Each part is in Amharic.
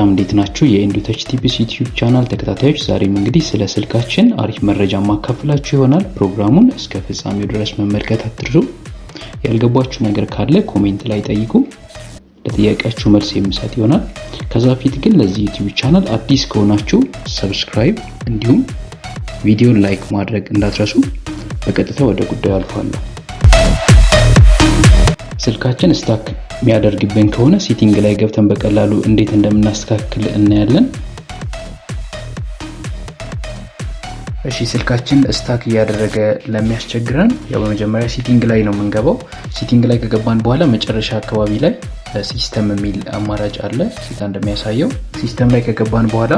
ሰላም እንዴት ናችሁ? የኢንዱተች ቲፕስ ዩቲዩብ ቻናል ተከታታዮች፣ ዛሬም እንግዲህ ስለ ስልካችን አሪፍ መረጃ ማካፈላችሁ ይሆናል። ፕሮግራሙን እስከ ፍጻሜው ድረስ መመልከት አትርሱ። ያልገባችሁ ነገር ካለ ኮሜንት ላይ ጠይቁ፣ ለጥያቄያችሁ መልስ የምሰጥ ይሆናል። ከዛ በፊት ግን ለዚህ ዩቲዩብ ቻናል አዲስ ከሆናችሁ ሰብስክራይብ እንዲሁም ቪዲዮን ላይክ ማድረግ እንዳትረሱ። በቀጥታ ወደ ጉዳዩ አልፋለሁ። ስልካችን ስታክ የሚያደርግብን ከሆነ ሴቲንግ ላይ ገብተን በቀላሉ እንዴት እንደምናስተካክል እናያለን። እሺ፣ ስልካችን ስታክ እያደረገ ለሚያስቸግረን ያው በመጀመሪያ ሴቲንግ ላይ ነው የምንገባው። ሴቲንግ ላይ ከገባን በኋላ መጨረሻ አካባቢ ላይ ሲስተም የሚል አማራጭ አለ። ሲታ እንደሚያሳየው ሲስተም ላይ ከገባን በኋላ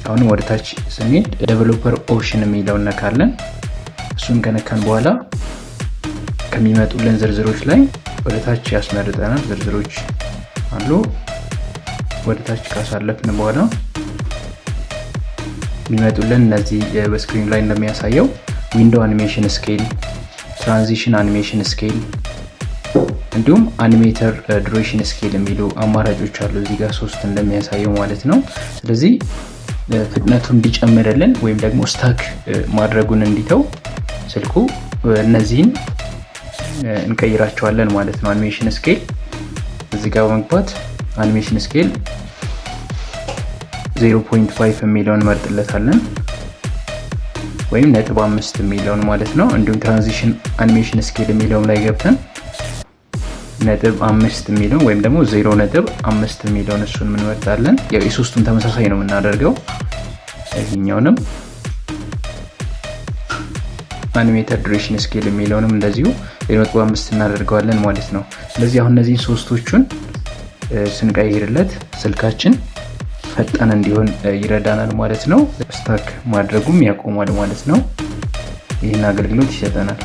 አሁን ወደ ታች ስንሄድ ዴቨሎፐር ኦፕሽን የሚለውን ነካለን። እሱን ከነካን በኋላ ከሚመጡልን ዝርዝሮች ላይ ወደ ታች ያስመርጠናል። ዝርዝሮች አሉ። ወደ ታች ካሳለፍን በኋላ የሚመጡልን እነዚህ በስክሪን ላይ እንደሚያሳየው ዊንዶ አኒሜሽን ስኬል፣ ትራንዚሽን አኒሜሽን ስኬል እንዲሁም አኒሜተር ዱሬሽን ስኬል የሚሉ አማራጮች አሉ። እዚህ ጋር 3 እንደሚያሳየው ማለት ነው። ስለዚህ ፍጥነቱን እንዲጨምርልን ወይም ደግሞ ስታክ ማድረጉን እንዲተው ስልኩ እነዚህን እንቀይራቸዋለን ማለት ነው። አኒሜሽን ስኬል እዚህ ጋር በመግባት አኒሜሽን ስኬል 0.5 የሚለውን መርጥለታለን ወይም 0.5 የሚለውን ማለት ነው። እንዲሁም ትራንዚሽን አኒሜሽን ስኬል የሚለውን ላይ ገብተን 0.5 የሚለውን ወይም ደግሞ 0.5 የሚለውን እሱን እንመርጣለን። ያው የሶስቱን ተመሳሳይ ነው የምናደርገው። ይሄኛውንም አኒሜተር ዱሬሽን ስኬል የሚለውንም እንደዚሁ 0.5 እናደርገዋለን ማለት ነው። ስለዚህ አሁን እነዚህ ሶስቶቹን ስንቀይርለት ስልካችን ፈጣን እንዲሆን ይረዳናል ማለት ነው። ስታክ ማድረጉም ያቆማል ማለት ነው። ይህን አገልግሎት ይሰጠናል።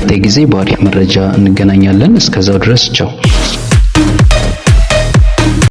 ለጊዜ በአሪፍ መረጃ እንገናኛለን። እስከዛው ድረስ ቻው።